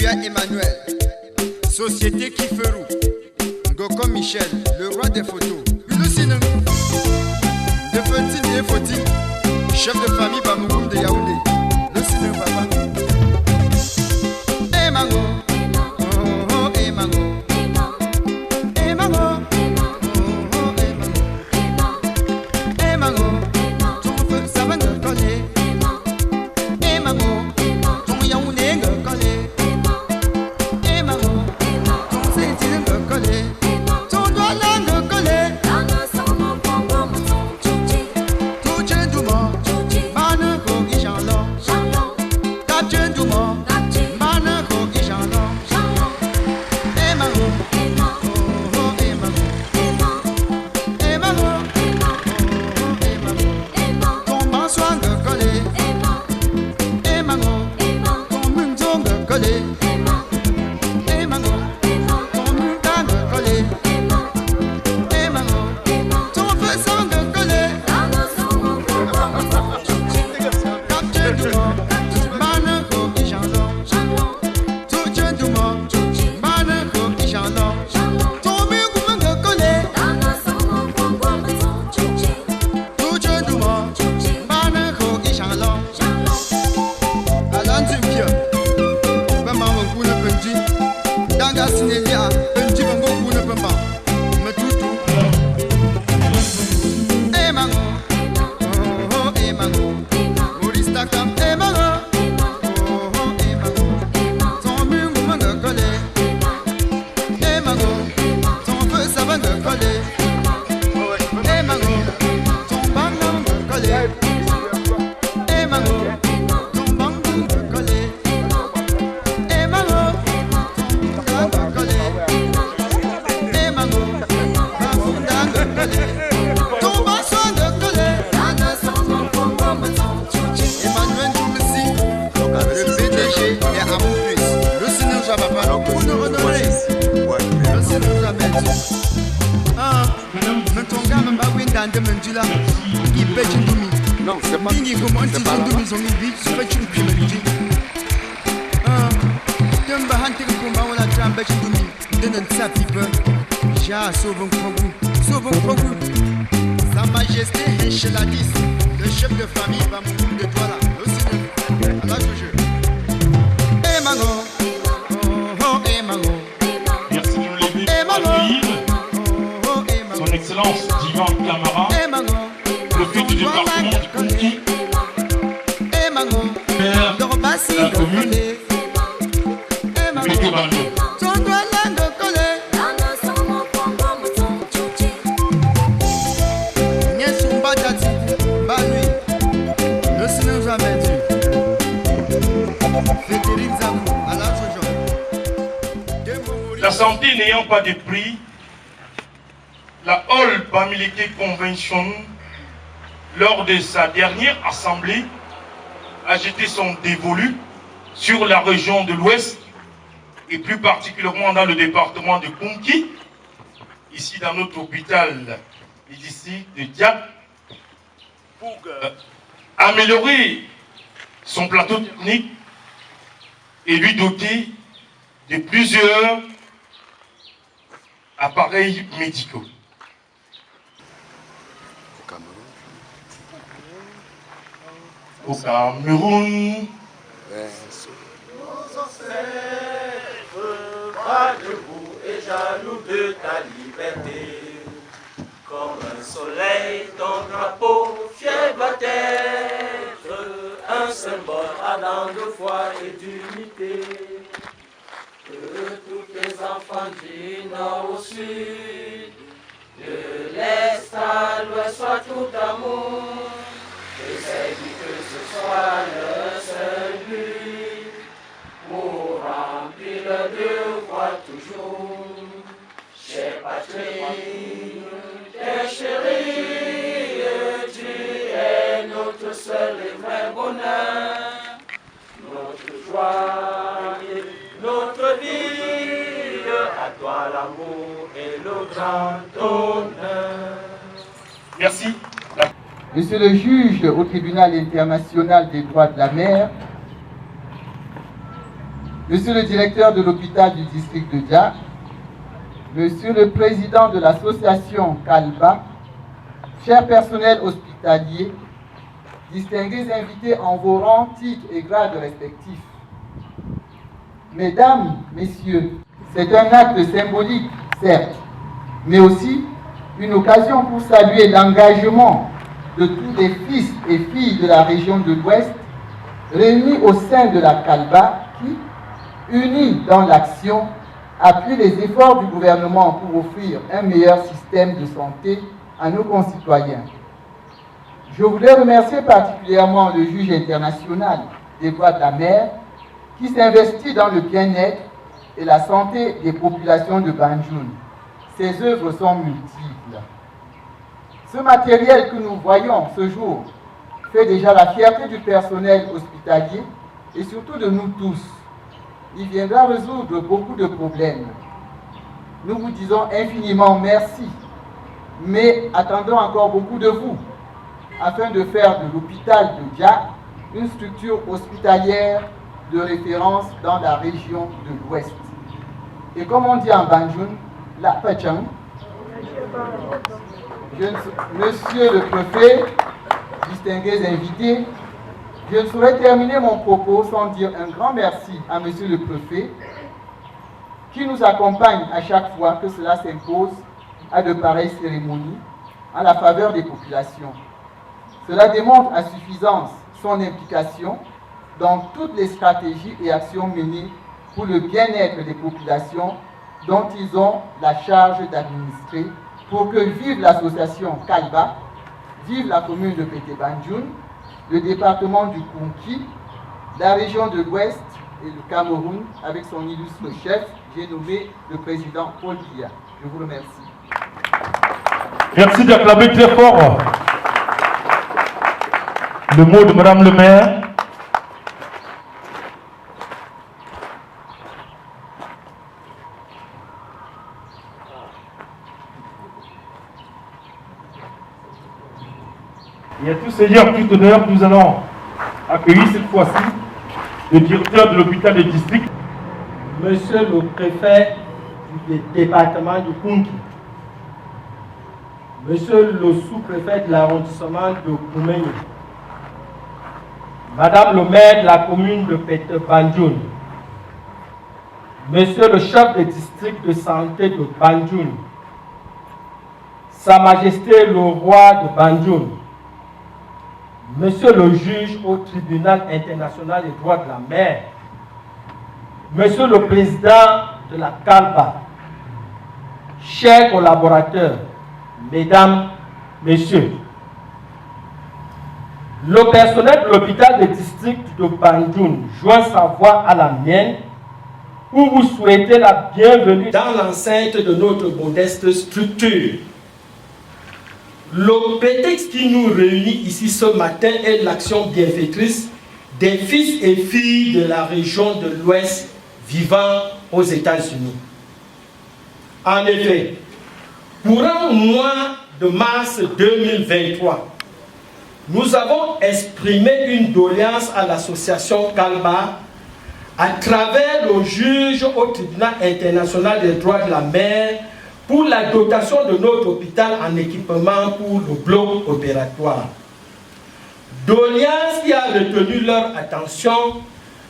Pierre Emmanuel, Société Kiferou, Ngoko Michel, le roi des photos. Lucine, de Fotine et Fotine, chef de famille Bamoukoum de Yaoundé. Lucine, papa. Emango, oh oh, Emango. Emango, oh oh, Emango. Emango, ton feu, ça va nous coller. Emango, ton Yaoundé nous coller. Emango, ton Sétine nous coller. Ton doigt là nous coller. Tout tient du monde, mane kogi chanlon. Tap tient du monde, mane kogi chanlon. Emango, oh oh, Emango. Emango, oh oh, Emango. Ton bansoir nous coller. Emango, ton munzo nous coller. Emango, ton munga nous coller. Emango, ton feu sang nous coller. Tap tient du monde, mane kogi chanlon. Tout tient du monde, mane kogi chanlon. Ton mungu nous coller. Tout tient du monde, mane kogi chanlon. Alan Zipia, Bama Kuna Benji, Danga Sinelia, Benji Bango Kuna Bamba, Matutu. Emango, oh oh, Emango. Maurice Takam, Emango, oh oh, Emango. Ton mungu me coller. Emango, ton feu ça va me coller. Emango, ton banga me coller. Emango, ton banga me coller. Emango, ton banga me coller. Emango, ton funda me coller. Ton bansoir me coller. Emmanuel Doumessi, le PDG et Amour Plus. Le Seigneur Jababa, pour nous honorer. Le Seigneur Jababa. Ah, Mentonga Mbawinda de Mendula, qui pêche une doumi. Non, c'est pas. Qui comment tu c'est pas as là. doumi son vie, je fais une pimélie. Ah, Tumba Hunting Kumba, on a trambé une doumi. De notre sapipe, Ja, sauvons Kongu, sauvons Kongu. Sa Majesté Hencheladis, le chef de famille Bamoukoum de Douala. Le Seigneur, à la jeu. Emango, oh oh, Emango. Merci de nous lever pour Emango, accueillir oh oh, Emango. son Excellence Divan Camara, Emango, préfet du département du Kounki, Emango, maire Dorobassi, de la commune Emango, Métébanio. ton doigt là de coller. Nyesumba Dati, Balui, le Seigneur jamais dû. Frédéric Zamou, à la Jojo. La santé n'ayant pas de prix, la All Bamileke Convention, lors de sa dernière assemblée, a jeté son dévolu sur la région de l'Ouest et plus particulièrement dans le département de Kounki, ici dans notre hôpital ici de Diak, pour améliorer son plateau technique et lui doter de plusieurs appareils médicaux. Au Cameroun, Nos ancêtres, bras debout et jaloux de ta liberté. Comme un soleil, ton drapeau fier doit être un symbole ardent de foi et d'unité. Que tous les enfants du nord au sud, de l'est à l'ouest soient tout amour. Essaye que ce soit le seul but pour remplir le devoir toujours. Chère patrie, chère chérie, tu es notre seul et vrai bonheur, notre joie, notre vie, à toi l'amour et le grand honneur. merci. Monsieur le juge au tribunal international des droits de la mer, Monsieur le directeur de l'hôpital du district de Dia, Monsieur le président de l'association Kalba, chers personnels hospitaliers, distingués invités en vos rangs, titres et grades respectifs. Mesdames, Messieurs, c'est un acte symbolique, certes, mais aussi une occasion pour saluer l'engagement de tous les fils et filles de la région de l'Ouest réunis au sein de la Kalba qui, unis dans l'action, appuient les efforts du gouvernement pour offrir un meilleur système de santé à nos concitoyens. Je voulais remercier particulièrement le juge international des droits de la mer qui s'investit dans le bien-être et la santé des populations de Banjul. Ses œuvres sont multiples. Ce matériel que nous voyons ce jour fait déjà la fierté du personnel hospitalier et surtout de nous tous. Il viendra résoudre beaucoup de problèmes. Nous vous disons infiniment merci, mais attendons encore beaucoup de vous afin de faire de l'hôpital de Dia une structure hospitalière de référence dans la région de l'Ouest. Et comme on dit en Banjul, la Pachang. Monsieur le préfet, distingués invités, je ne saurais terminer mon propos sans dire un grand merci à monsieur le préfet qui nous accompagne à chaque fois que cela s'impose à de pareilles cérémonies en la faveur des populations. Cela démontre à suffisance son implication dans toutes les stratégies et actions menées pour le bien-être des populations dont ils ont la charge d'administrer pour que vive l'association Kalba, vive la commune de Pété Banjul, le département du Kunki, la région de l'Ouest et le Cameroun avec son illustre chef, j'ai nommé le président Paul Biya. Je vous remercie. Merci d'acclamer très fort le mot de Madame le maire. Et à tout seigneur, tout honneur, nous allons accueillir cette fois-ci le directeur de l'hôpital de district. Monsieur le préfet du département du Kunki, Monsieur le sous-préfet de l'arrondissement de Koumenyi, Madame le maire de la commune de Pété Banjul, Monsieur le chef de district de santé de Banjul, Sa Majesté le roi de Banjul, Monsieur le juge au tribunal international des droits de la mer, Monsieur le président de la Kalba, chers collaborateurs, Mesdames, Messieurs, le personnel de l'hôpital de district de Banjul joint sa voix à la mienne pour vous souhaiter la bienvenue dans l'enceinte de notre modeste structure. Le prétexte qui nous réunit ici ce matin est l'action bienfaitrice des fils et filles de la région de l'Ouest vivant aux États-Unis. En effet, courant au mois de mars 2023, nous avons exprimé une doléance à l'association Kalba à travers le juge au tribunal international des droits de la mer pour la dotation de notre hôpital en équipement pour le bloc opératoire. Doléance qui a retenu leur attention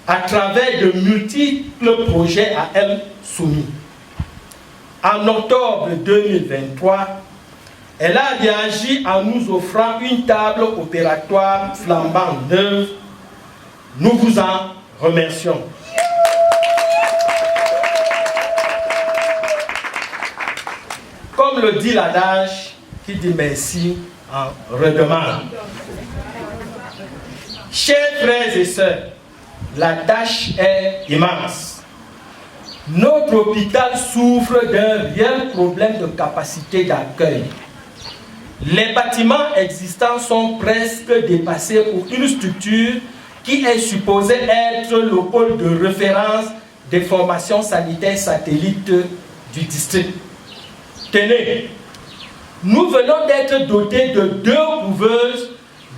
à travers de multiples projets à elle soumis. En octobre 2023, elle a réagi en nous offrant une table opératoire flambant neuve. Nous vous en remercions. Comme le dit l'adage, qui dit merci en redemande. Chers frères et sœurs, la tâche est immense. Notre hôpital souffre d'un réel problème de capacité d'accueil. Les bâtiments existants sont presque dépassés pour une structure qui est supposée être le pôle de référence des formations sanitaires satellites du district. Tenez, nous venons d'être dotés de 2 couveuses,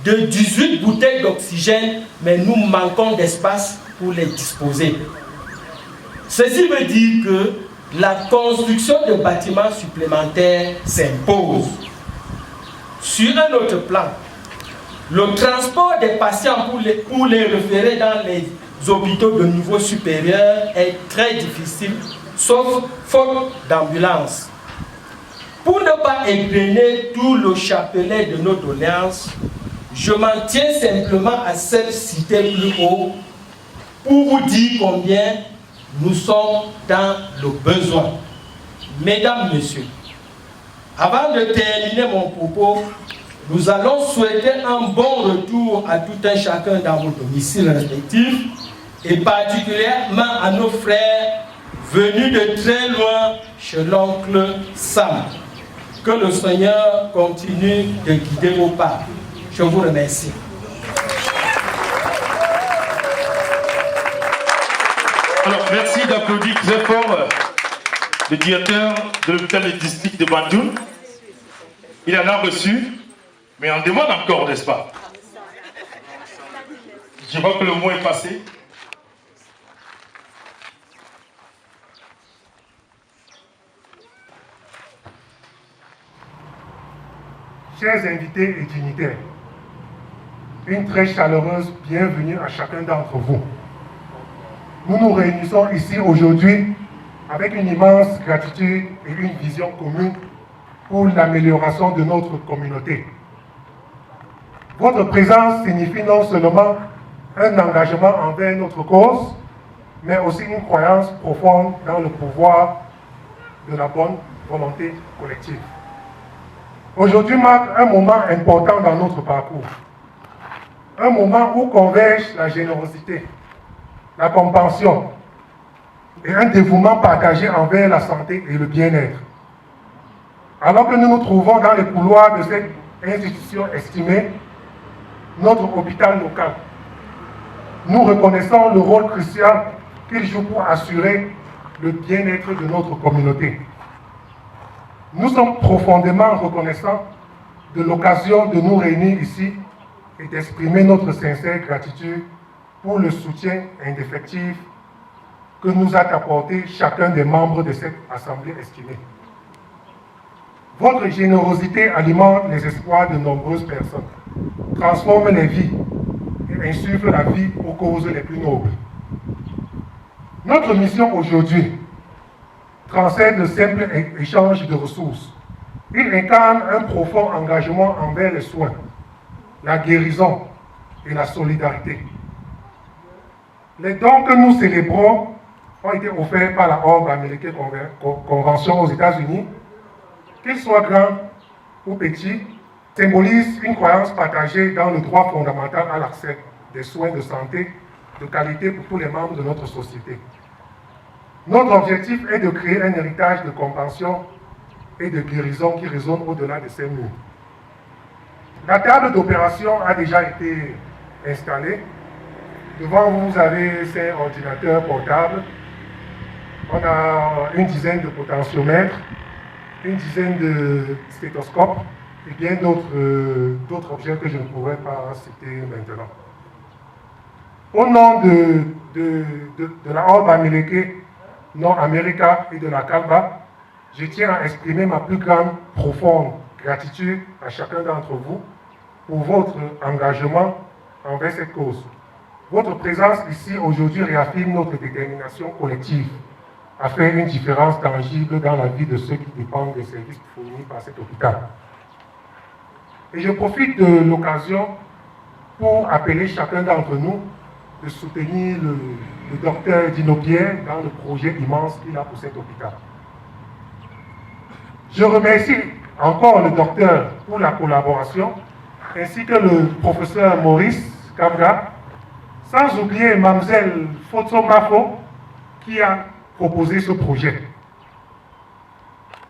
de 18 bouteilles d'oxygène, mais nous manquons d'espace pour les disposer. Ceci veut dire que la construction de bâtiments supplémentaires s'impose. Sur un autre plan, le transport des patients pour les référer dans les hôpitaux de niveau supérieur est très difficile, sauf faute d'ambulance. Pour ne pas égrener tout le chapelet de nos doléances, je m'en tiens simplement à celle citée plus haut pour vous dire combien nous sommes dans le besoin. Mesdames, Messieurs, avant de terminer mon propos, nous allons souhaiter un bon retour à tout un chacun dans vos domiciles respectifs et particulièrement à nos frères venus de très loin chez l'oncle Sam. Que le Seigneur continue de guider vos pas. Je vous remercie. Alors, merci d'applaudir très fort le directeur de l'hôpital du district de Bandioun. Il en a reçu, mais on demande encore, n'est-ce pas? Je vois que le mot est passé. Chers invités et dignitaires, une très chaleureuse bienvenue à chacun d'entre vous. Nous nous réunissons ici aujourd'hui avec une immense gratitude et une vision commune pour l'amélioration de notre communauté. Votre présence signifie non seulement un engagement envers notre cause, mais aussi une croyance profonde dans le pouvoir de la bonne volonté collective. Aujourd'hui marque un moment important dans notre parcours. Un moment où convergent la générosité, la compassion et un dévouement partagé envers la santé et le bien-être. Alors que nous nous trouvons dans les couloirs de cette institution estimée, notre hôpital local, nous reconnaissons le rôle crucial qu'il joue pour assurer le bien-être de notre communauté. Nous sommes profondément reconnaissants de l'occasion de nous réunir ici et d'exprimer notre sincère gratitude pour le soutien indéfectible que nous a apporté chacun des membres de cette assemblée estimée. Votre générosité alimente les espoirs de nombreuses personnes, transforme les vies et insuffle la vie aux causes les plus nobles. Notre mission aujourd'hui transcende le simple échange de ressources. Il incarne un profond engagement envers les soins, la guérison et la solidarité. Les dons que nous célébrons ont été offerts par la Ordre américaine Convention aux États-Unis, qu'ils soient grands ou petits, symbolisent une croyance partagée dans le droit fondamental à l'accès des soins de santé de qualité pour tous les membres de notre société. Notre objectif est de créer un héritage de compassion et de guérison qui résonne au-delà de ces murs. La table d'opération a déjà été installée. Devant vous, vous avez ces ordinateurs portables. On a une dizaine de potentiomètres, une dizaine de stéthoscopes et bien d'autres objets que je ne pourrais pas citer maintenant. Au nom de la Ordre américaine Nord America et de la CALBA, je tiens à exprimer ma plus grande, profonde gratitude à chacun d'entre vous pour votre engagement envers cette cause. Votre présence ici aujourd'hui réaffirme notre détermination collective à faire une différence tangible dans la vie de ceux qui dépendent des services fournis par cet hôpital. Et je profite de l'occasion pour appeler chacun d'entre nous de soutenir le docteur Dino Pierre dans le projet immense qu'il a pour cet hôpital. Je remercie encore le docteur pour la collaboration, ainsi que le professeur Maurice Kabra, sans oublier Mlle Foto Mafo, qui a proposé ce projet.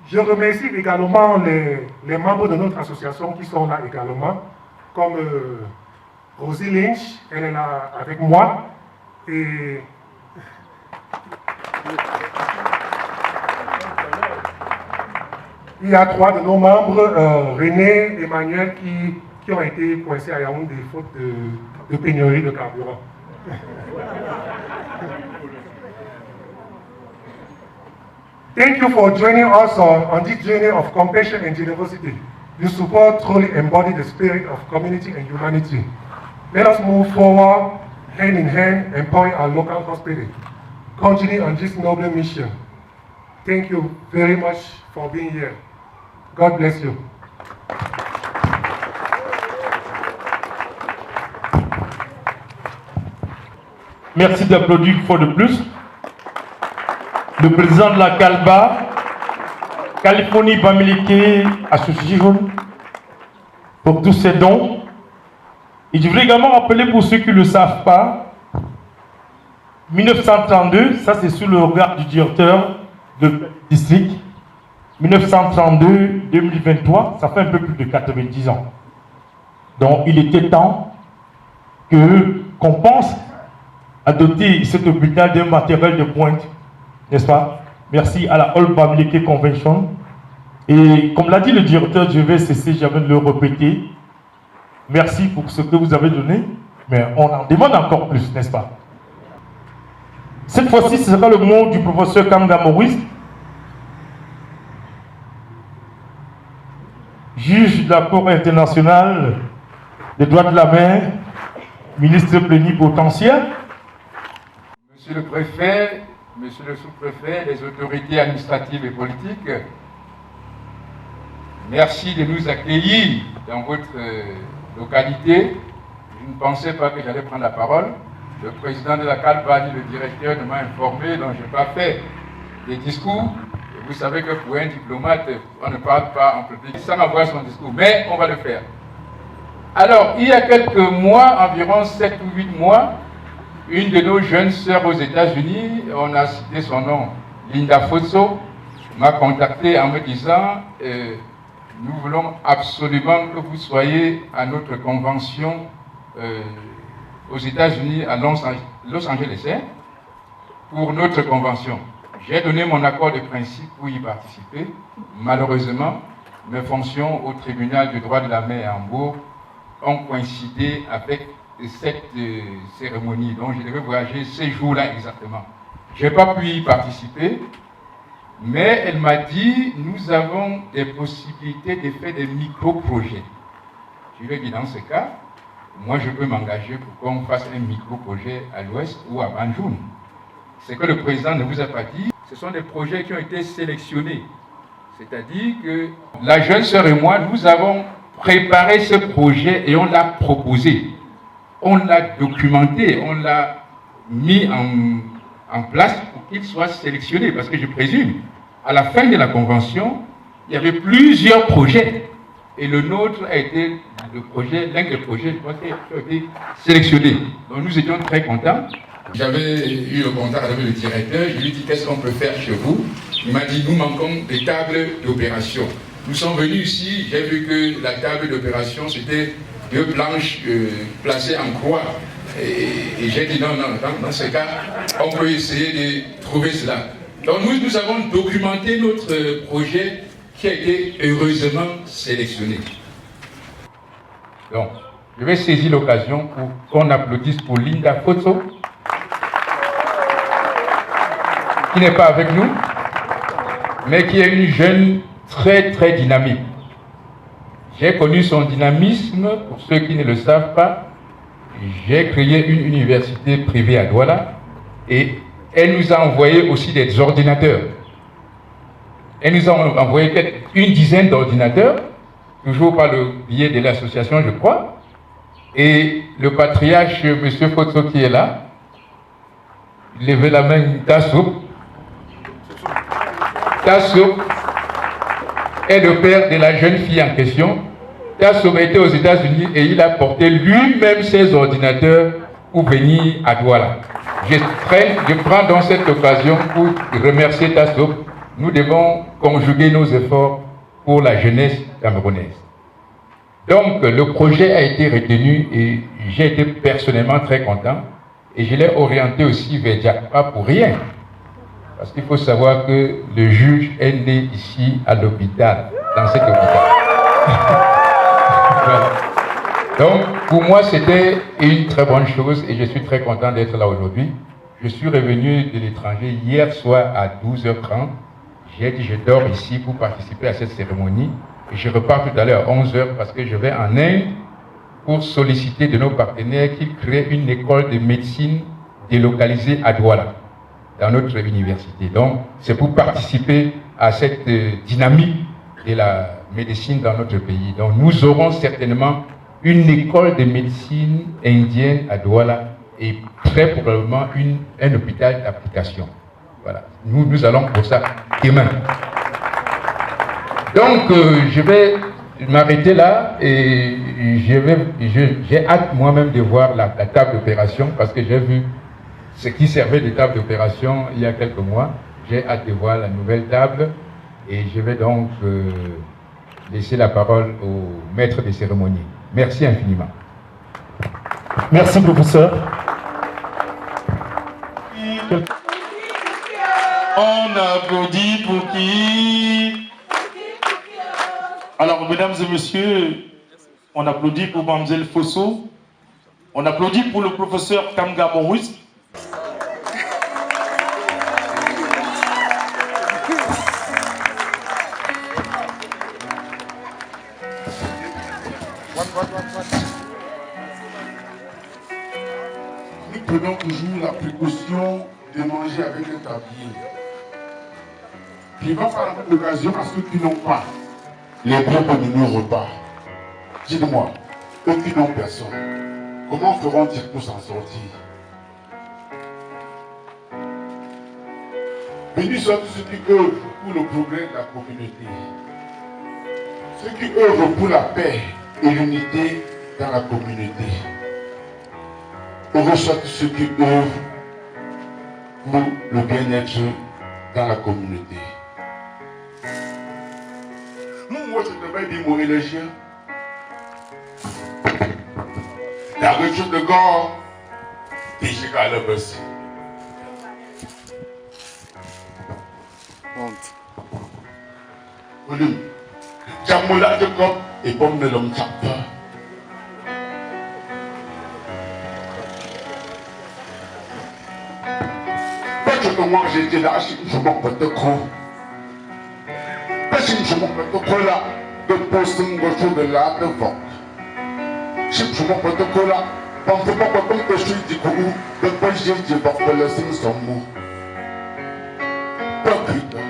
Je remercie également les membres de notre association qui sont là également, comme Rosie Lynch, elle est là avec moi, et il y a 3 de nos membres, René, Emmanuel, qui ont été coincés à Yaoundé faute de pénurie de carburant. Thank you for joining us on this journey of compassion and generosity. Your support truly embodies the spirit of community and humanity. Let us move forward, hand in hand, empowering our local hospitality. Continue on this noble mission. Thank you very much for being here. God bless you. Merci d'applaudir une fois de plus. Le président de la CALBA, Californie Bamileke Association, pour tous ces dons. Et je voudrais également rappeler pour ceux qui ne le savent pas, 1932, ça c'est sous le regard du directeur de district, 1932-2023, ça fait un peu plus de 90 ans. Donc il était temps qu'on pense à doter cet hôpital d'un matériel de pointe, n'est-ce pas? Merci à la All Bamileke Convention. Et comme l'a dit le directeur, je vais cesser jamais de le répéter. Merci pour ce que vous avez donné, mais on en demande encore plus, n'est-ce pas? Cette fois-ci, ce sera le mot du professeur Kanga Maurice, juge de la Cour internationale des droits de la mer, ministre plénipotentiaire. Monsieur le préfet, monsieur le sous-préfet, les autorités administratives et politiques, merci de nous accueillir dans votre localité. Je ne pensais pas que j'allais prendre la parole. Le président de la CALBA, le directeur, m'a informé, donc je n'ai pas fait des discours. Et vous savez que pour un diplomate, on ne parle pas en public sans avoir son discours, mais on va le faire. Alors, il y a quelques mois, environ 7 ou 8 mois, une de nos jeunes sœurs aux États-Unis, on a cité son nom, Linda Fosso, m'a contacté en me disant nous voulons absolument que vous soyez à notre convention aux États-Unis, à Los Angeles, pour notre convention. J'ai donné mon accord de principe pour y participer. Malheureusement, mes fonctions au tribunal du droit de la mer à Hambourg ont coïncidé avec cette cérémonie. Donc je devais voyager ces jours-là exactement. Je n'ai pas pu y participer, mais elle m'a dit nous avons des possibilités de faire des micro-projets. Je lui ai dit dans ce cas, moi je peux m'engager pour qu'on fasse un micro-projet à l'ouest ou à Banjul. Ce que le président ne vous a pas dit, ce sont des projets qui ont été sélectionnés. C'est-à-dire que la jeune sœur et moi, nous avons préparé ce projet et on l'a proposé. On l'a documenté, on l'a mis en place pour qu'il soit sélectionné. Parce que je présume, à la fin de la convention, il y avait plusieurs projets. Et le nôtre a été l'un des projets, je pense, qui a été sélectionné. Donc nous étions très contents. J'avais eu le contact avec le directeur, je lui ai dit qu'est-ce qu'on peut faire chez vous. Il m'a dit nous manquons des tables d'opération. Nous sommes venus ici, j'ai vu que la table d'opération c'était 2 planches placées en croix. Et j'ai dit non, dans ce cas, on peut essayer de trouver cela. Donc nous avons documenté notre projet qui a été heureusement sélectionné. Donc, je vais saisir l'occasion pour qu'on applaudisse pour Linda Fosso, qui n'est pas avec nous, mais qui est une jeune très très dynamique. J'ai connu son dynamisme, pour ceux qui ne le savent pas, j'ai créé une université privée à Douala et elle nous a envoyé aussi des ordinateurs. Elle nous a envoyé peut-être une dizaine d'ordinateurs, toujours par le biais de l'association, je crois. Et le patriarche, M. Fosso, qui est là, il levait la main, Tassou. Tassou est le père de la jeune fille en question. Tassou était aux États-Unis et il a porté lui-même ses ordinateurs pour venir à Douala. Je prends donc cette occasion pour remercier Tassou. Nous devons conjuguer nos efforts pour la jeunesse camerounaise. Donc, le projet a été retenu et j'ai été personnellement très content. Et je l'ai orienté aussi vers Diak, pas pour rien. Parce qu'il faut savoir que le juge est né ici à l'hôpital, dans cet hôpital. Voilà. Donc, pour moi, c'était une très bonne chose et je suis très content d'être là aujourd'hui. Je suis revenu de l'étranger hier soir à 12h30. j'ai dit je dors ici pour participer à cette cérémonie et je repars tout à l'heure à 11h parce que je vais en Inde pour solliciter de nos partenaires qu'ils créent une école de médecine délocalisée à Douala, dans notre université. Donc, c'est pour participer à cette dynamique de la médecine dans notre pays. Donc, nous aurons certainement une école de médecine indienne à Douala et très probablement un hôpital d'application. Voilà. Nous allons pour ça demain. Donc, je vais m'arrêter là et j'ai hâte moi-même de voir la table d'opération parce que j'ai vu ce qui servait de table d'opération il y a quelques mois. J'ai hâte de voir la nouvelle table et je vais donc laisser la parole au maître des cérémonies. Merci infiniment. Merci, professeur. On applaudit pour qui? Alors, mesdames et messieurs, on applaudit pour Mme Fosso. On applaudit pour le professeur Kamga Maurice. Nous prenons toujours la précaution de manger avec un tablier. Puis il va par l'occasion à ceux qui n'ont pas les bons menus repas. Dites-moi, eux qui n'ont personne, comment feront-ils pour s'en sortir? Bénis soient tous ceux qui œuvrent pour le progrès de la communauté. Ceux qui œuvrent pour la paix et l'unité dans la communauté. Heureux soient tous ceux qui œuvrent pour le bien-être dans la communauté. Moi, je devais dire mon élégien. La rechute de gore, et j'ai qu'à le bosser. Volume. Jamoula de corps et pomme de l'homme chapa. Parce que moi j'étais là, je m'en peux te croire. Parce que je m'en peux te croire là, de poster une voiture de là devant. Je m'en peux te croire là, parce que moi comme je suis du coup, de quoi j'ai dit, je vais le laisser son mot. Pas putain.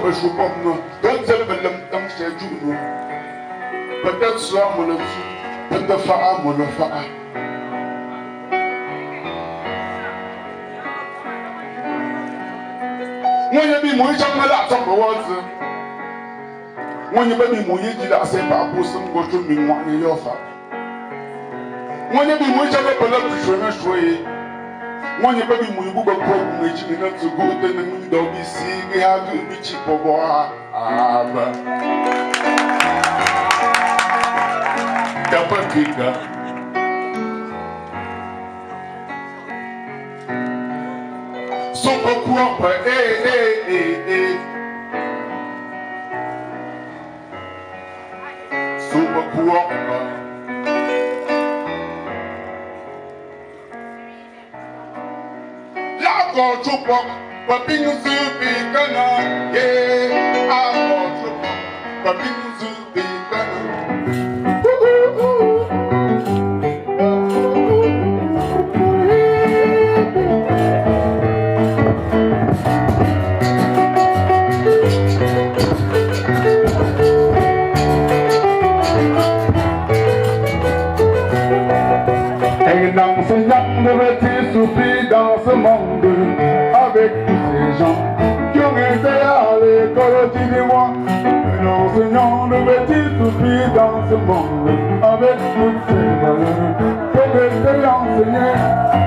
Je suis pas non. Donc je vais le temps que j'ai dit non. Peut-être soit mon enfant, peut-être faire mon enfant. Moi je dis moi j'aime la tombe rose. Moi je dis moi je dis là c'est pas pour ça que je me moi je yofa. Moi je dis moi j'aime pas le chemin choisi. Moi, je ne peux pas dire que je ne peux pas Papi nous subit cana, yeah, à votre papi nous subit Et l'enseignant devait-il souffrir dans ce monde avec tous ces gens qui ont été à l'école, dis-moi. L'enseignant devait-il souffrir dans ce monde avec toutes ces valeurs pour rester enseigné.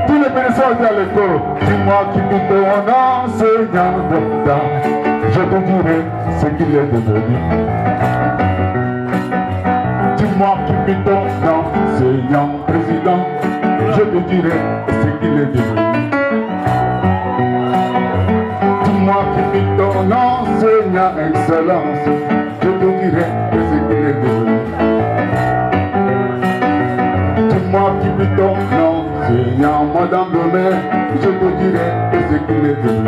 Tous les personnes à l'école, dis-moi qui dit ton enseignant d'État, je te dirai ce qu'il est devenu. Dis-moi qui dit ton enseignant président, je te dirai ce qu'il est devenu. Dis-moi qui est ton enseignant excellence, je te dirai ce qu'il est devenu. Dis-moi qui est ton enseignant les deux.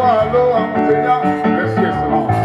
Allô, enseignant, merci excellence.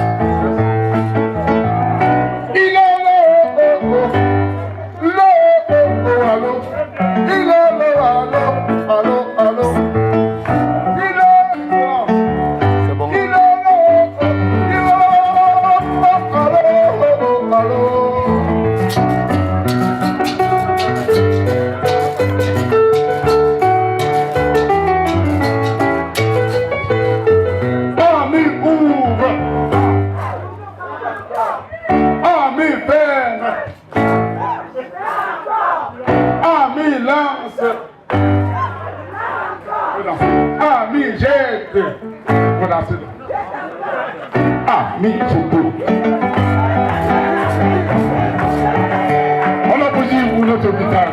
On applaudit pour notre hôpital.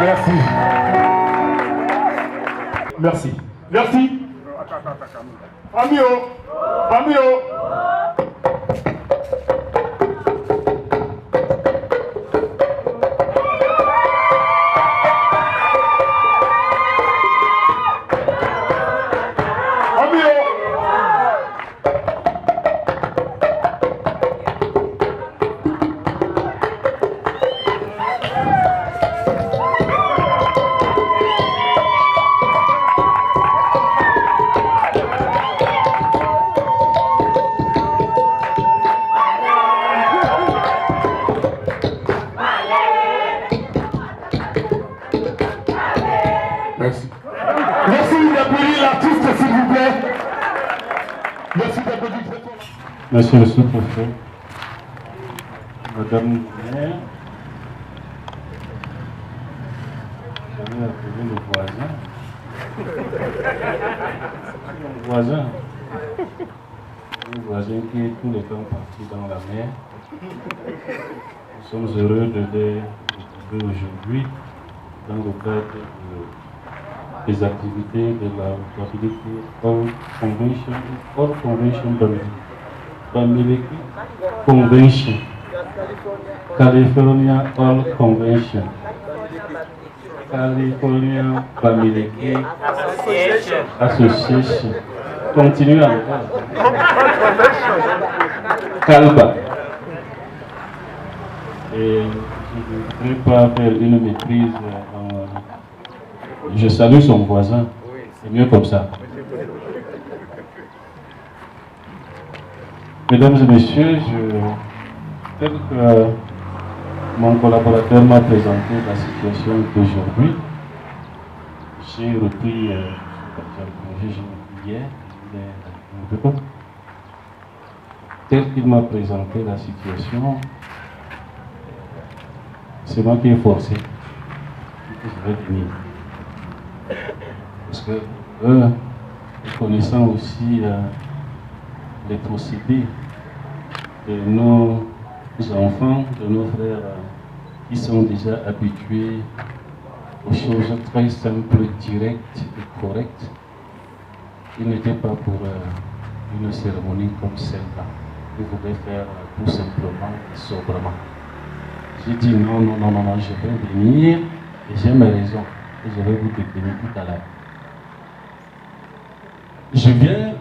Merci. Merci. Merci. Amio. Amio. Merci. Merci d'applaudir l'artiste, s'il vous plaît. Merci d'applaudir très fort. Monsieur le sous-préfet, Madame la maire, j'avais appelé le voisin. Le voisin qui est tout le temps parti dans la mer. Nous sommes heureux de les retrouver aujourd'hui dans le cadre des activités de la Facility All Convention Bamileke Convention, California All Convention, California Bamileke Association. Continuez encore. Calba. Et je ne voudrais pas faire une méprise. Je salue son voisin. C'est mieux comme ça. Mesdames et messieurs, tel que mon collaborateur m'a présenté la situation d'aujourd'hui, j'ai repris hier, tel qu'il m'a présenté la situation, c'est moi qui ai forcé. Je vais venir. Parce que connaissant aussi les procédés de nos enfants, de nos frères qui sont déjà habitués aux choses très simples, directes et correctes, il n'était pas pour une cérémonie comme celle-là. Il voulait faire tout simplement et sobrement. J'ai dit non, je vais venir et j'ai mes raisons. Et je vais vous décliner tout à l'heure. Je viens,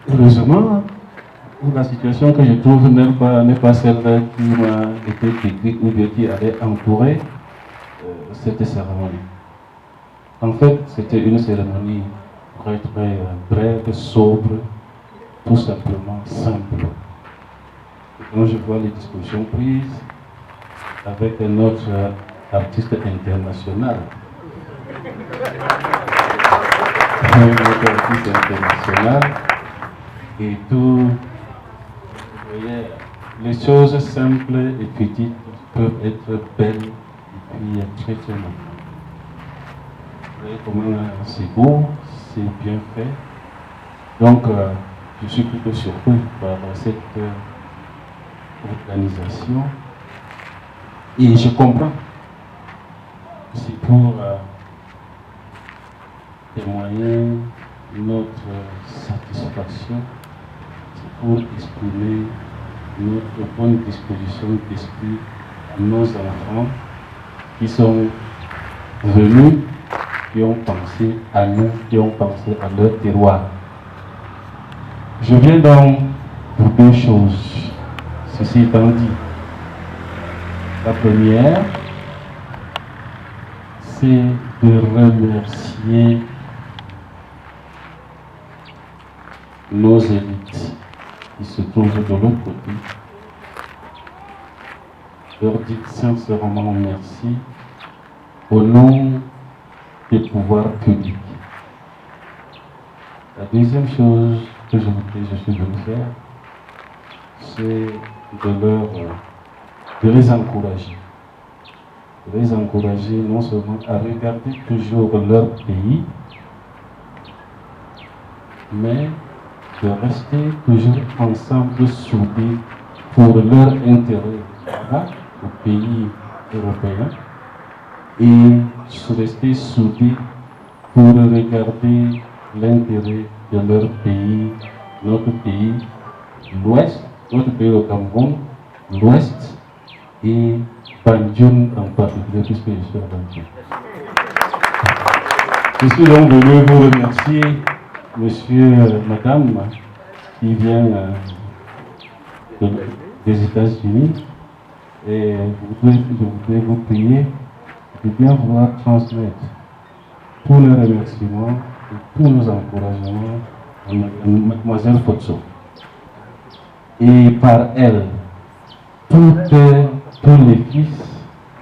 heureusement, où la situation que je trouve n'est pas celle qui m'a été décrite ou bien qui avait entouré cette cérémonie. En fait, c'était une cérémonie très brève, sobre, tout simplement simple. Et quand je vois les discussions prises avec un autre artiste international, et tout, vous voyez, les choses simples et petites peuvent être belles et puis très très longues. Vous voyez comment c'est beau, c'est bien fait. Donc je suis plutôt surpris par cette organisation et je comprends. C'est pour témoigner notre satisfaction, c'est pour exprimer notre bonne disposition d'esprit à nos enfants qui sont venus, qui ont pensé à nous, qui ont pensé à leur terroir. Je viens donc pour deux choses. Ceci étant dit, la première, c'est de remercier nos élites qui se trouvent de l'autre côté. Leur dire sincèrement merci au nom des pouvoirs publics. La deuxième chose que je suis venu faire, c'est de les encourager. De les encourager non seulement à regarder toujours leur pays, mais de rester toujours ensemble soudés pour leur intérêt au pays européen et rester soudés pour regarder l'intérêt de leur pays, notre pays, l'Ouest, notre pays au Cameroun, l'Ouest et Banjul en particulier, puisque je suis à Banjul. Je suis donc venu vous remercier, monsieur, madame, qui viennent des États-Unis, et je voudrais vous prier de bien vouloir transmettre tous les remerciements et tous nos encouragements à mademoiselle Fotso. Et par elle, tous les fils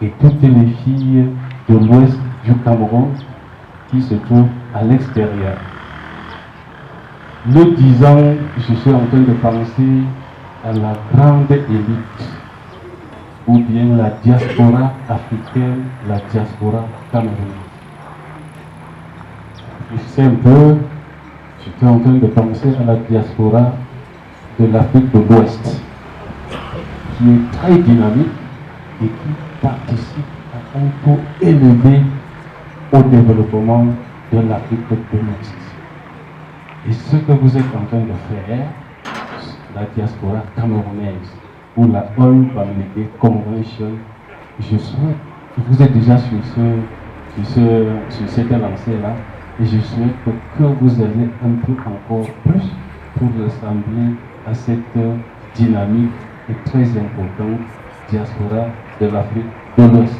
et toutes les filles de l'ouest du Cameroun qui se trouvent à l'extérieur. Le disant, je suis en train de penser à la grande élite, ou bien la diaspora africaine, la diaspora camerounaise. Je sais un peu, j'étais en train de penser à la diaspora de l'Afrique de l'Ouest, qui est très dynamique et qui participe à un taux élevé au développement de l'Afrique de l'Ouest. Et ce que vous êtes en train de faire, la diaspora camerounaise, ou la All Bamileke Convention, je souhaite, vous êtes déjà sur cette lancée-là, et je souhaite que vous ayez un peu encore plus pour ressembler à cette dynamique et très importante diaspora de l'Afrique de l'Ouest.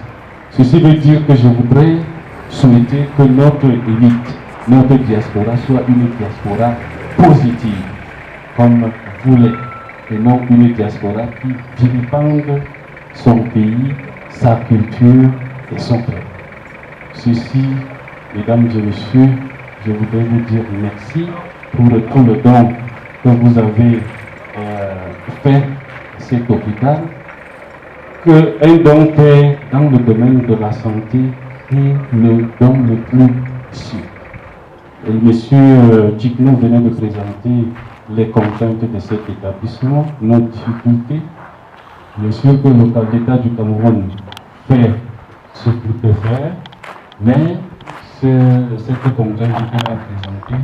Ceci veut dire que je voudrais souhaiter que notre élite, notre diaspora soit une diaspora positive, comme vous l'êtes, et non une diaspora qui vilipende son pays, sa culture et son peuple. Ceci, mesdames et messieurs, je voudrais vous dire merci pour tout le don que vous avez fait à cet hôpital, qu'un don fait dans le domaine de la santé est le don le plus sûr. Et monsieur Djigno venait de présenter les contraintes de cet établissement, nos difficultés. Bien sûr que l'État du Cameroun fait ce qu'il peut faire, mais cette contrainte qu'il a présentée,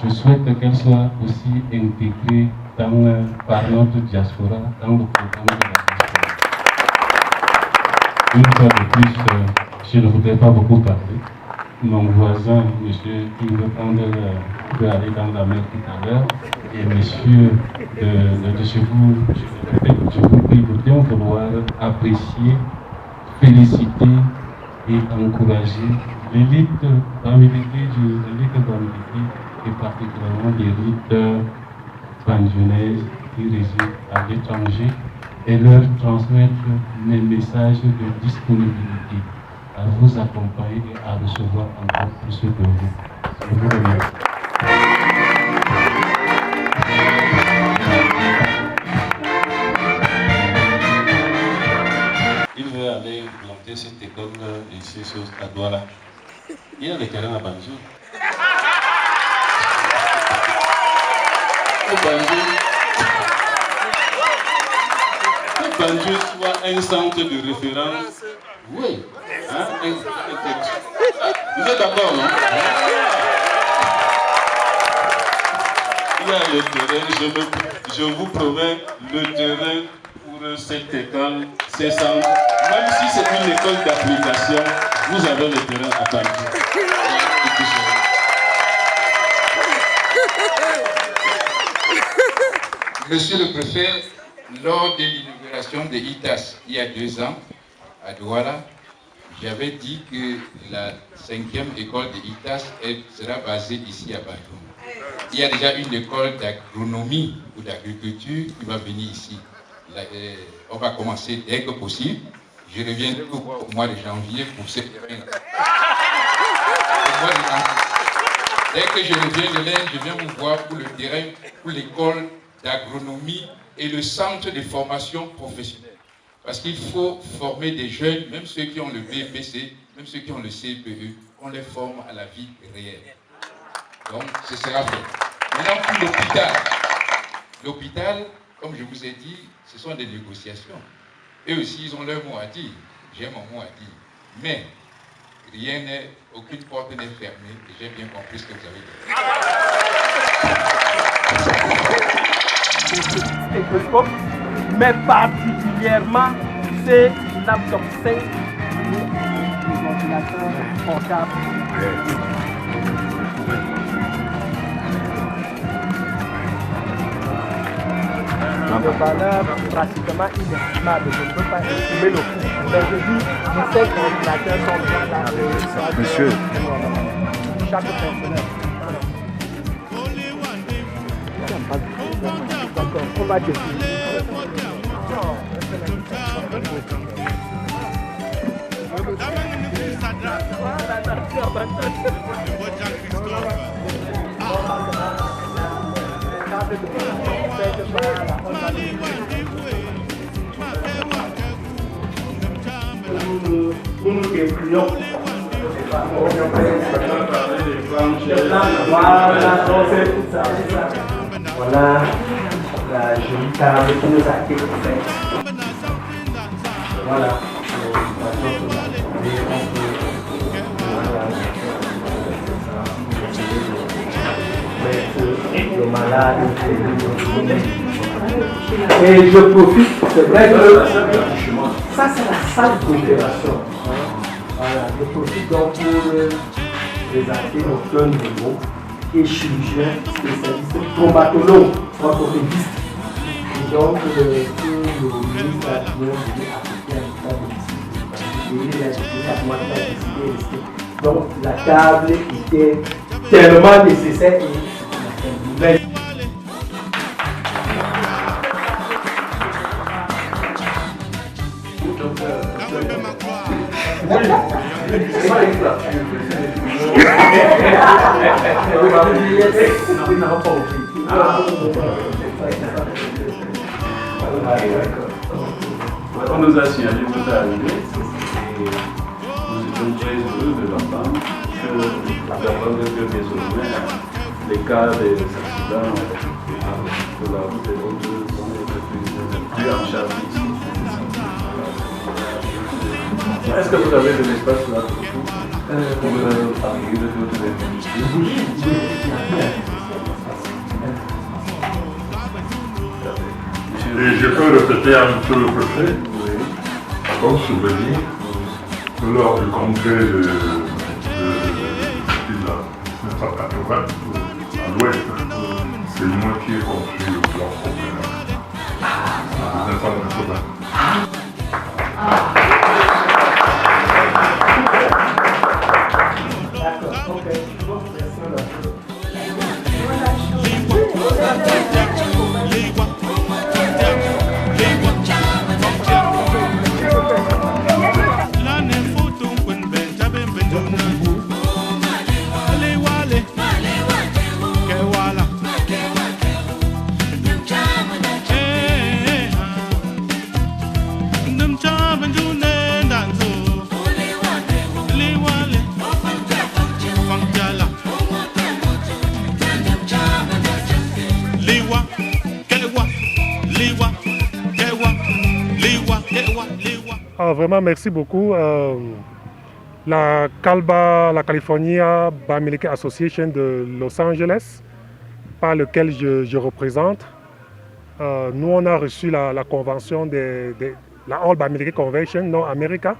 je souhaite qu'elle soit aussi intégrée par notre diaspora, dans le programme de la diaspora. Une fois de plus, je ne voudrais pas beaucoup parler. Mon voisin, monsieur, qui veut aller dans la mer tout à l'heure, et monsieur je vous prie de bien vouloir apprécier, féliciter et encourager l'élite bamileke, et particulièrement l'élite banjulaise qui réside à l'étranger, et leur transmettre mes messages de disponibilité à vous accompagner et à recevoir encore plus de vous. Je vous remercie. Il veut aller planter cette école ici à Douala. Il y a des terrains à Banjul. Que Banjul soit un centre de référence. Oui. Hein? Vous êtes d'accord, non? Il y a le terrain, je vous promets le terrain pour cette école, ces centres. Même si c'est une école d'application, Vous avez le terrain à partir. Monsieur le préfet, lors de l'inauguration de ITAS il y a 2 ans à Douala, j'avais dit que la 5e école de ITAS sera basée ici à Bantoum. Il y a déjà une école d'agronomie ou d'agriculture qui va venir ici. On va commencer dès que possible. Je reviendrai vous voir au mois de janvier pour ce terrain-là. Dès que je reviens de l'Inde, je viens vous voir pour le terrain, pour l'école d'agronomie et le centre de formation professionnelle. Parce qu'il faut former des jeunes, même ceux qui ont le BPC, même ceux qui ont le CPE, on les forme à la vie réelle. Donc, ce sera fait. Maintenant, pour l'hôpital. L'hôpital, comme je vous ai dit, ce sont des négociations. Eux aussi, ils ont leur mot à dire. J'ai mon mot à dire. Mais, aucune porte n'est fermée, et j'ai bien compris ce que vous avez dit. Mais particulièrement, c'est laptop 5 les ventilateurs portables. De valeur pratiquement inestimable. Je ne peux pas estimer le coût. Mais je dis, les 5 ventilateurs sont bien là. Monsieur. Chaque personnel. D'accord, on va définir. Nous nous débrouillons. Voilà la jolie table qui nous a été offerte. Voilà. Le malade. Et je profite, c'est vrai que ça c'est la salle d'opération. Voilà, je profite donc pour présenter nos jeunes nouveaux et chirurgiens spécialistes, traumatologues, orthopédistes. Et donc, que le ministre a bien voulu appliquer un état de discipline. Et il a décidé. Donc, la table était tellement nécessaire et nouvelle. On nous a signalé tout à l'heure et nous étions très heureux de l'entendre que d'abord que désormais les cas des accidents de la route et d'autres vont être plus en charge ici. Est-ce que vous avez de l'espace là pour parler de d'autres industries? Et je peux répéter à monsieur le préfet, comme souvenir, que lors du congrès de 1980, à l'ouest, c'est moi qui ai construit le plan opéra. En 1980. Vraiment, merci beaucoup. La CALBA, la California Bamileke Association de Los Angeles, par lequel je représente, nous on a reçu la convention de la All Bamileke Convention, non America.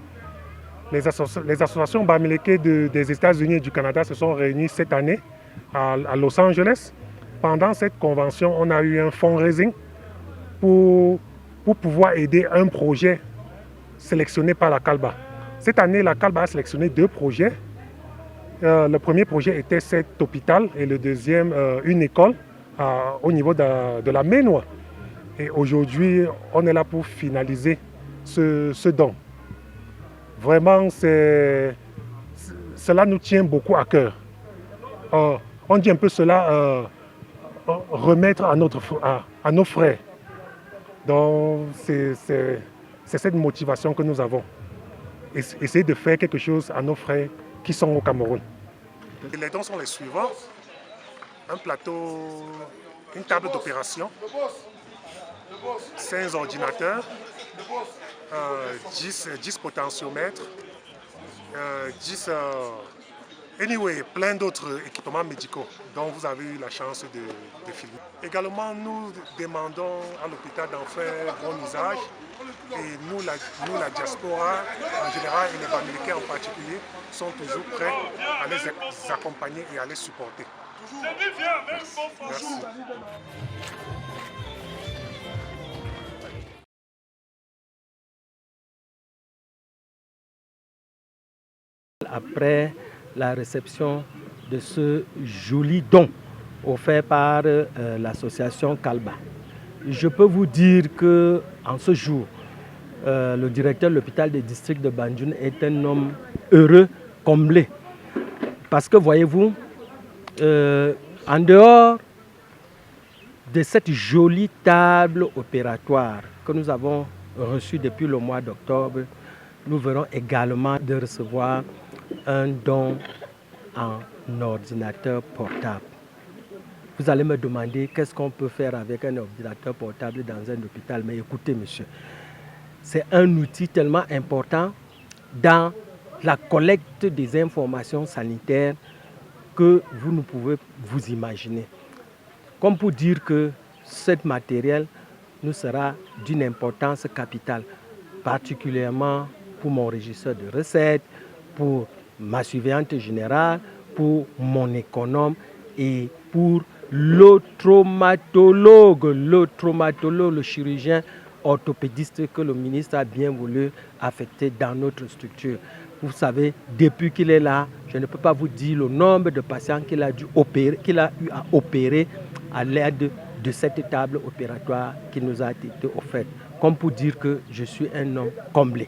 Les associations Bamileke des États-Unis et du Canada se sont réunies cette année à Los Angeles. Pendant cette convention, on a eu un fundraising pour pouvoir aider un projet sélectionné par la CALBA. Cette année, la CALBA a sélectionné 2 projets. Le premier projet était cet hôpital et le deuxième, une école au niveau de la Ménois. Et aujourd'hui, on est là pour finaliser ce don. Vraiment, cela nous tient beaucoup à cœur. On dit un peu cela, remettre à nos frères. Donc, c'est cette motivation que nous avons. Essayer de faire quelque chose à nos frères qui sont au Cameroun. Les dons sont les suivants. Un plateau, une table d'opération, 5 ordinateurs, 10 potentiomètres, plein d'autres équipements médicaux dont vous avez eu la chance de filmer. Également, nous demandons à l'hôpital d'en faire bon usage. Et nous, la diaspora en général et les Bamileke en particulier, sont toujours prêts à les accompagner et à les supporter. Merci. Après la réception de ce joli don offert par l'association CALBA, je peux vous dire qu'en ce jour, le directeur de l'hôpital du district de Banjul est un homme heureux, comblé. Parce que voyez-vous, en dehors de cette jolie table opératoire que nous avons reçue depuis le mois d'octobre, nous verrons également de recevoir un don en ordinateur portable. Vous allez me demander qu'est-ce qu'on peut faire avec un ordinateur portable dans un hôpital. Mais écoutez, monsieur, c'est un outil tellement important dans la collecte des informations sanitaires que vous ne pouvez vous imaginer. Comme pour dire que ce matériel nous sera d'une importance capitale, particulièrement pour mon régisseur de recettes, pour ma surveillante générale, pour mon économe et pour le traumatologue, le chirurgien orthopédiste que le ministre a bien voulu affecter dans notre structure. Vous savez, depuis qu'il est là, je ne peux pas vous dire le nombre de patients qu'il a eu à opérer à l'aide de cette table opératoire qui nous a été offerte. Comme pour dire que je suis un homme comblé.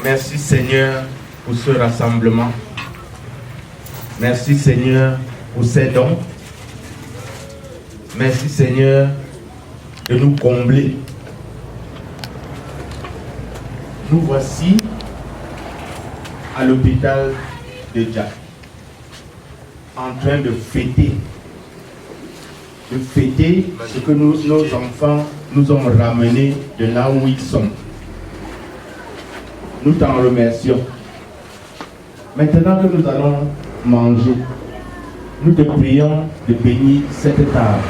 Merci Seigneur pour ce rassemblement. Merci Seigneur pour ces dons. Merci Seigneur de nous combler. Nous voici à l'hôpital de Dja, en train de fêter ce que nos enfants nous ont ramené de là où ils sont. Nous t'en remercions. Maintenant que nous allons manger, nous te prions de bénir cette table,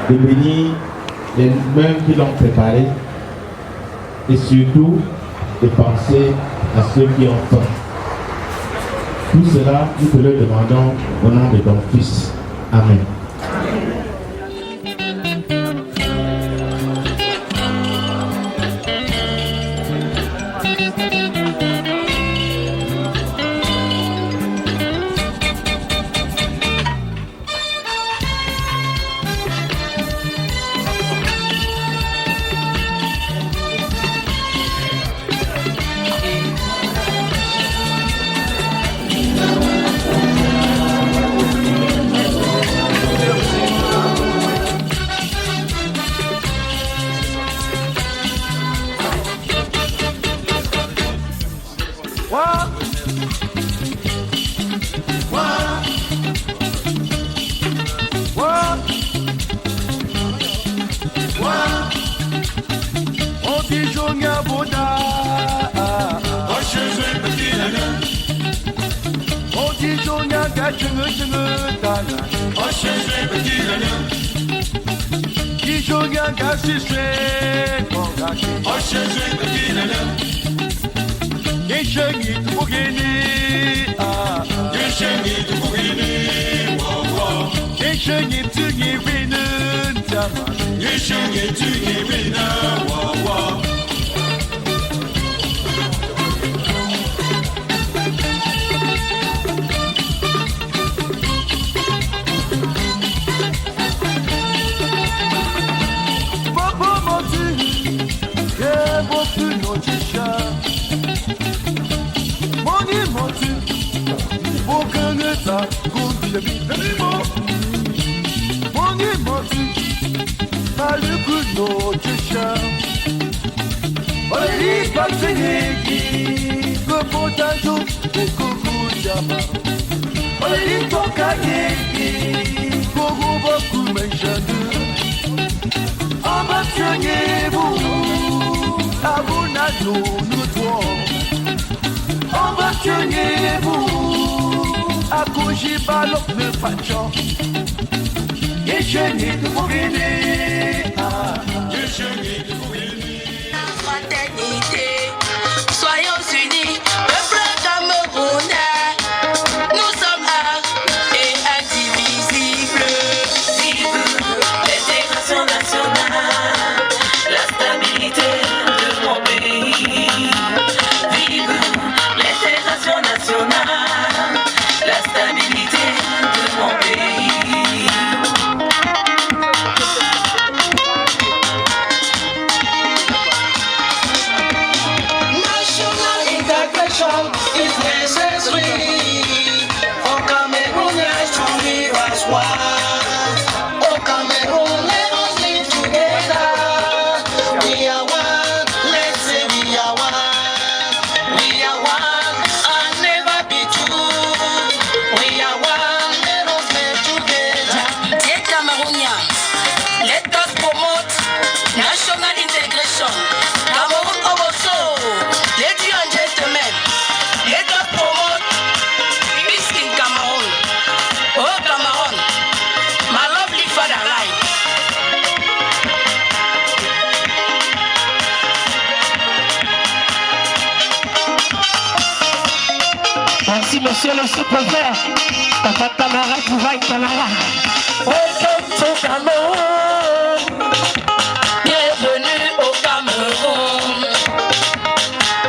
de bénir les mains qui l'ont préparée et surtout de penser à ceux qui ont faim. Tout cela, nous te le demandons au nom de ton Fils. Amen. Boda. Oh, je petit nana. Oh, dis donc, y'a qu'à tana. Oh, je petit nana. Dis donc, y'a qu'à sucer. Oh, je petit nana. Et je n'y tout gagner. Et je n'y tout gagner. Et je n'y tout gagner. Et je n'y tout gagner. Fraternité, soyons unis, peuple camerounais, nous sommes un et indivisibles. Vive l'intégration nationale, la stabilité de mon pays. Vive l'intégration nationale, la stabilité de mon pays. Is necessary. Oh Cameroon, let's live as one. Oh Cameroon, let us live together. We are one, let's say we are one. We are one and never be two. We are one, let us live together. Dear Cameroonians, let us promote national integration. Cameroon also, ladies and gentlemen. Let us promote peace in Cameroon. Oh Cameroon, my lovely fatherland. Merci monsieur le sous-préfet. Papa camarade, vous va camarade. Welcome to Cameroun. Bienvenue au Cameroun.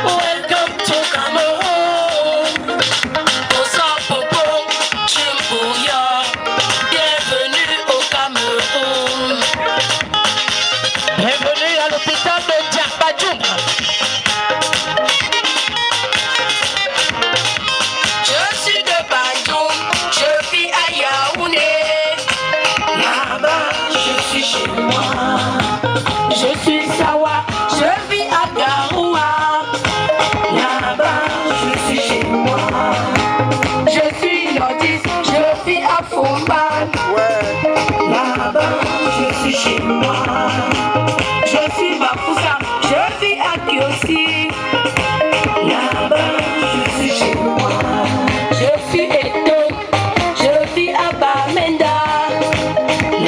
Welcome to Cameroun. Bienvenue au Cameroun. Bienvenue à l'hôpital de Diakbadoum. Je suis de Badoum, je vis à Yaoundé. Là-bas, je suis chez moi. Je suis Sawa, je vis à Garoua. Là-bas, je suis chez moi. Je suis nordiste, je vis à Fumban. Là-bas, je suis chez moi. Je suis Bafoussa, je vis à Kiosi. Là-bas, je suis chez moi. Je suis Eto, je vis à Bamenda.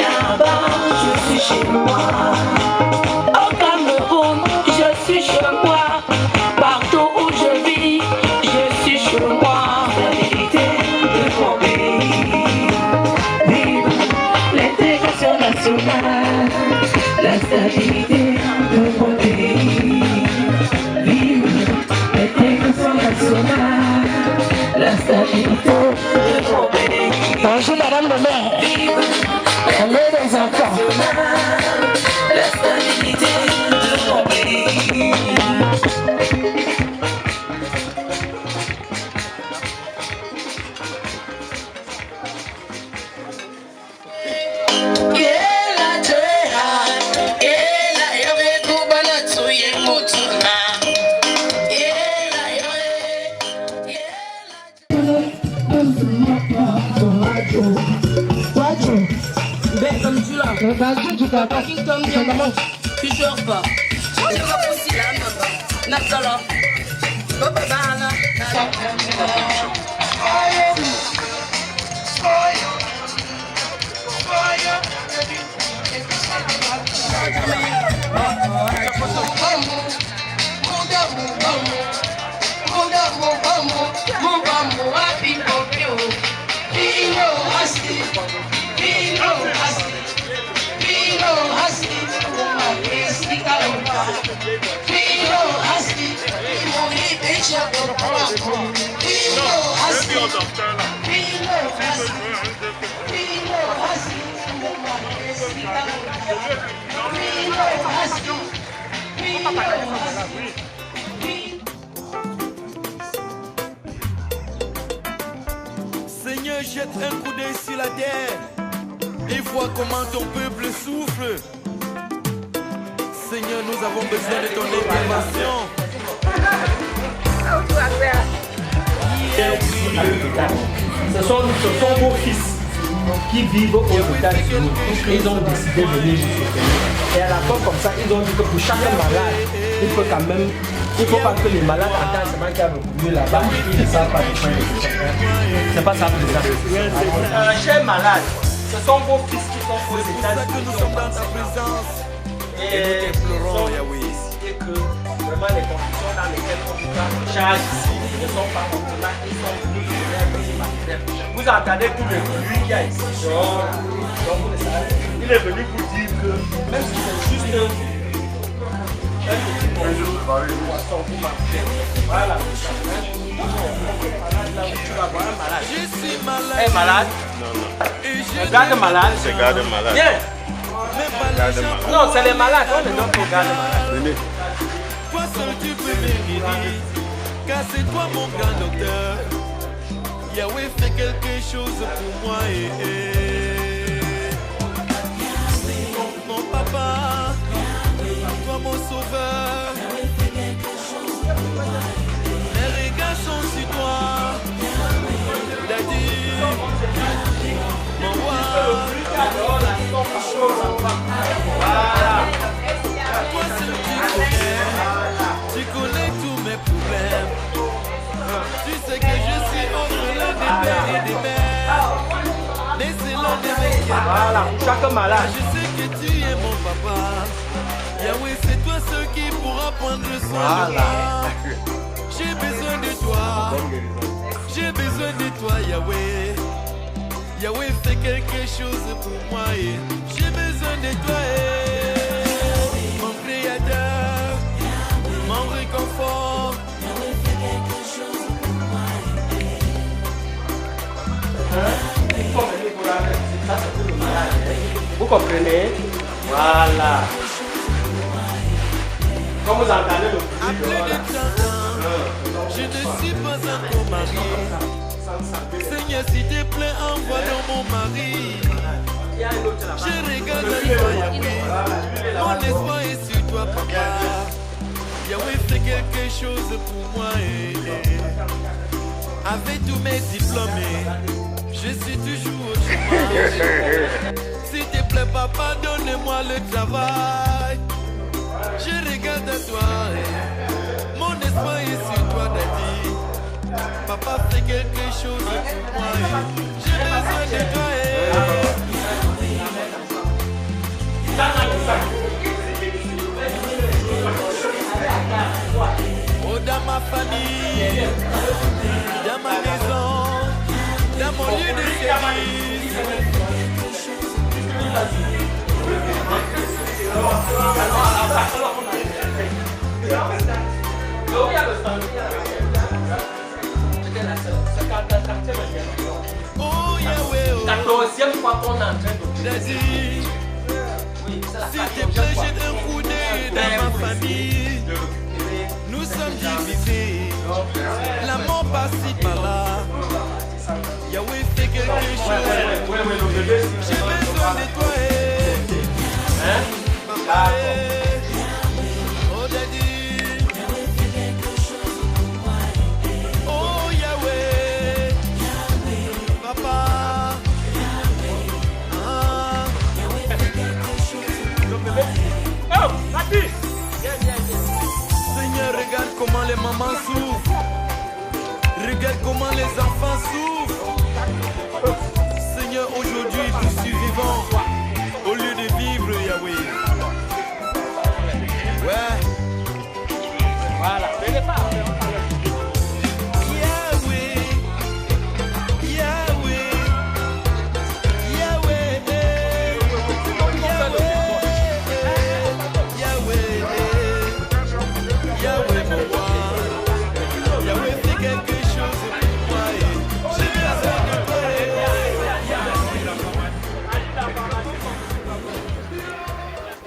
Là-bas, je suis chez moi. Au Cameroun, je suis chez moi. Partout où je vis, je suis chez moi. La vérité de mon pays. Vive l'intégration nationale, la stabilité de mon pays. Vive l'intégration nationale, la stabilité de mon pays. Bonjour madame le maire. Vive les enfants. La stabilité de mon pays. Vas-y, tu t'attends. Tu sors pas. C'est pas possible, hein, maman. Nasala. Babana. Seigneur, jette un coup d'œil sur la terre et vois comment ton peuple souffre. Seigneur, nous avons besoin de ton intervention. Ce sont vos fils qui vivent aux États-Unis. Ils ont décidé de venir nous soutenir. Et à la fin, comme ça, ils ont dit que pour chaque malade, il faut quand même. Il ne faut pas que les malades entendent seulement qu'il y a le mieux là-bas. Ils ne savent pas de quoi ils sont. C'est pas ça, c'est ça. Chers malades, ce sont vos fils qui sont aux États-Unis. Que nous sommes dans ta présence. Et nous déplorons, Yahweh. Et que vraiment les conditions dans lesquelles on nous prend en charge ici ne sont pas convenables. Ils sont venus de vous entendez tout le bruit qu'il y a ici. Donc vous le savez. Il est venu pour dire que même si c'est juste un petit poisson, vous marchez. Voilà. Tu vas voir un malade. Je suis malade. Un malade? Non. Un garde malade? C'est garde malade. Viens. Non, c'est les malades. On les donne pour garde malade. Venez. Toi seul tu peux me guérir, car c'est toi mon grand docteur. Yahweh fait quelque chose pour moi. Mon papa, toi mon sauveur. Mes regards sont sur toi. Daddy, mon roi. Toi seul tu connais tous mes problèmes. Tu sais que je suis orphelin des pères et des mères. Laissez-le de mes cœurs. Voilà, chaque malade. Je sais que tu es mon papa. Yahweh, c'est toi seul qui pourra prendre soin de moi. J'ai besoin de toi. J'ai besoin de toi, Yahweh. Yahweh, fais quelque chose pour moi. J'ai besoin de toi. Mon créateur, mon réconfort. Vous comprenez? Voilà. Comme vous entendez le bruit, je ne suis pas encore marié. Seigneur, s'il te plaît, envoie dans mon mari. Je regarde à toi, Yahweh. Mon espoir est sur toi, papa. Yahweh, fais quelque chose pour moi. Avec tous mes diplômes, je suis toujours au chômage. S'il te plaît, papa, donne-moi le travail. Je regarde à toi. Mon espoir est sur toi, Daddy. Papa, fais quelque chose pour moi. J'ai besoin de toi. Oh, dans ma famille, dans ma maison, dans mon lieu de service. Oh Yahweh, oh. La 14e fois qu'on est en train de Daddy, s'il te plaît, jette un coup d'œil dans ma famille. Nous sommes divisés, la mort passe par là. Yahweh, fais quelque chose. J'ai besoin de toi. Papa, oh Daddy. Oh Yahweh, Papa. Oh, Seigneur, regarde. Regarde comment les enfants souffrent. Seigneur, aujourd'hui je suis vivant au lieu de vivre, Yahweh. Ouais. Voilà.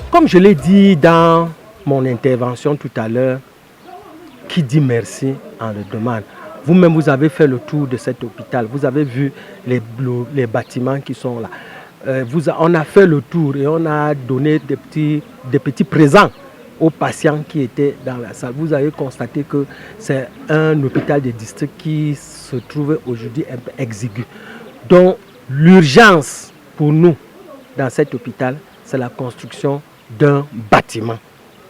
Comme je l'ai dit dans mon intervention tout à l'heure, qui dit merci, on le demande. Vous-même, vous avez fait le tour de cet hôpital, vous avez vu les bâtiments qui sont là. On a fait le tour et on a donné des petits présents aux patients qui étaient dans la salle. Vous avez constaté que c'est un hôpital de district qui se trouve aujourd'hui un peu exigu. Donc l'urgence pour nous dans cet hôpital, c'est la construction d'un bâtiment.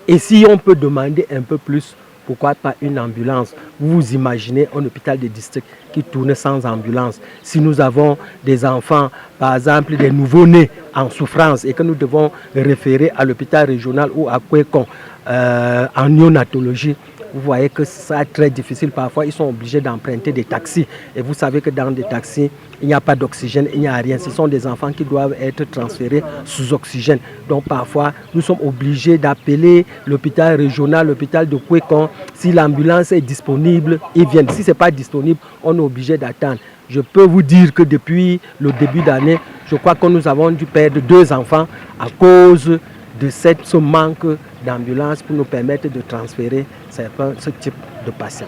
Et si on peut demander un peu plus, pourquoi pas une ambulance? Vous vous imaginez un hôpital de district qui tourne sans ambulance. Si nous avons des enfants, par exemple des nouveau-nés en souffrance et que nous devons référer à l'hôpital régional ou à Kwekon en néonatologie, vous voyez que c'est très difficile. Parfois, ils sont obligés d'emprunter des taxis. Et vous savez que dans des taxis, il n'y a pas d'oxygène, il n'y a rien. Ce sont des enfants qui doivent être transférés sous oxygène. Donc parfois, nous sommes obligés d'appeler l'hôpital régional, l'hôpital de Kwekon. Si l'ambulance est disponible, ils viennent. Si ce n'est pas disponible, on est obligé d'attendre. Je peux vous dire que depuis le début d'année, je crois que nous avons dû perdre 2 enfants à cause de ce manque d'ambulance pour nous permettre de transférer ce type de patients.